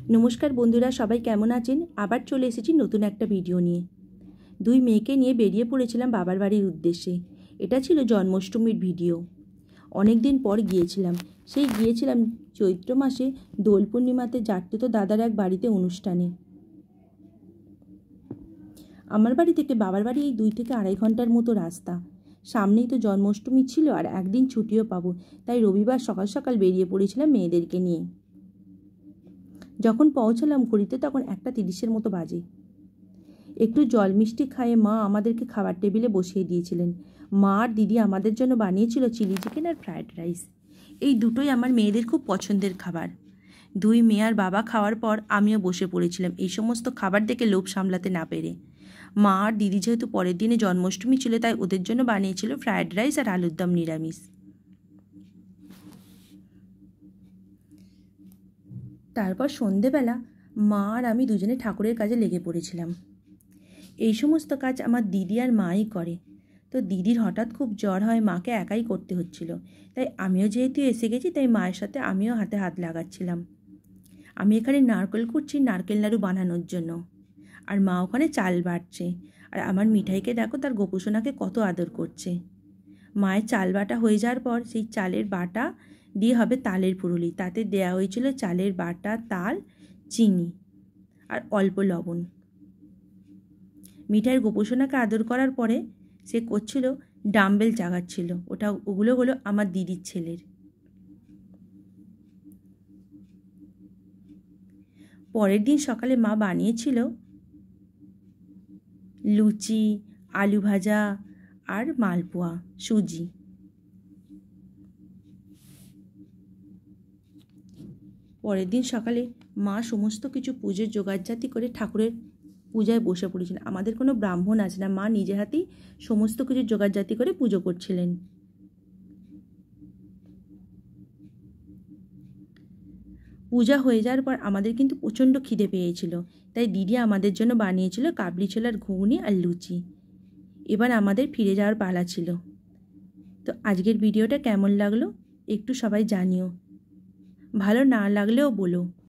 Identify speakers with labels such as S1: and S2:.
S1: নমস্কার বন্ধুরা, সবাই কেমন আছেন? আবার চলে এসেছি নতুন একটা ভিডিও নিয়ে। দুই মেয়েকে নিয়ে বেরিয়ে পড়েছিলাম বাবার বাড়ির উদ্দেশ্যে। এটা ছিল জন্মাষ্টমীর ভিডিও। অনেক দিন পর গিয়েছিলাম। গিয়েছিলাম চৈত্র মাসে দোল পূর্ণিমাতে জাটতুতো দাদার এক বাড়িতে অনুষ্ঠানে। আমার বাড়ি থেকে বাবার বাড়ি এই 2 থেকে আড়াই ঘন্টার মতো রাস্তা। সামনেই তো জন্মাষ্টমী ছিল আর একদিন ছুটিও পাবো, তাই রবিবার সকাল সকাল বেরিয়ে পড়েছিলাম মেয়েদেরকে নিয়ে। যখন পৌঁছালাম ঘড়িতে তখন 1:30 মতো বাজে। একটু জল মিষ্টি খাইয়ে মা আমাদেরকে খাবার টেবিলে বসিয়ে দিয়েছিলেন। মা আর দিদি আমাদের জন্য বানিয়েছিল চিলি চিকেন আর ফ্রায়েড রাইস। এই দুটোই আমার মেয়েদের খুব পছন্দের খাবার। দুই মেয়ে আর বাবা খাওয়ার পর আমিও বসে পড়েছিলাম এই সমস্ত খাবার দেখে লোভ সামলাতে না পেরে। মা আর দিদি যেহেতু পরের দিনে জন্মাষ্টমী ছিল, তাই ওদের জন্য বানিয়েছিল ফ্রায়েড রাইস আর আলুর দম নিরামিষ। তারপর সন্ধেবেলা মা আর আমি দুজনে ঠাকুরের কাজে লেগে পড়েছিলাম। এই সমস্ত কাজ আমার দিদি আর মাই করে। তো দিদির হঠাৎ খুব জ্বর হয়, মাকে একাই করতে হচ্ছিল। তাই আমিও যেহেতু এসে গেছি, তাই মায়ের সাথে আমিও হাতে হাত লাগাচ্ছিলাম। আমি এখানে নারকেল কুটছি নারকেল নাড়ু বানানোর জন্য, আর মা ওখানে চাল বাটছে। আর আমার মিঠাইকে দেখো, তার গোপুসোনাকে কত আদর করছে। মায়ের চাল বাটা হয়ে যাওয়ার পর সেই চালের বাটা দিয়ে হবে তালের পুরুলি। তাতে দেয়া হয়েছিল চালের বাটা, তাল, চিনি আর অল্প লবণ। মিঠাইয়ের গোপুসোনাকে আদর করার পরে সে করছিল ডাম্বেল চাগাচ্ছিল। ওগুলো হলো আমার দিদির ছেলের। পরের দিন সকালে মা বানিয়েছিল লুচি, আলু ভাজা আর মালপোয়া, সুজি। পরের দিন সকালে মা সমস্ত কিছু পুজোর জোগাড়জাতি করে ঠাকুরের পূজায় বসে পড়েছিলেন। আমাদের কোনো ব্রাহ্মণ আছে না, মা নিজে হাতেই সমস্ত কিছু জোগাড়জাতি করে পুজো করছিলেন। পূজা হয়ে যাওয়ার পর আমাদের কিন্তু প্রচণ্ড খিদে পেয়েছিল, তাই দিদি আমাদের জন্য বানিয়েছিল কাবলি ছোলার ঘুগনি আর লুচি। এবার আমাদের ফিরে যাওয়ার পালা ছিল। তো আজকের ভিডিওটা কেমন লাগলো একটু সবাই জানিও, ভালো না লাগলেও বলো।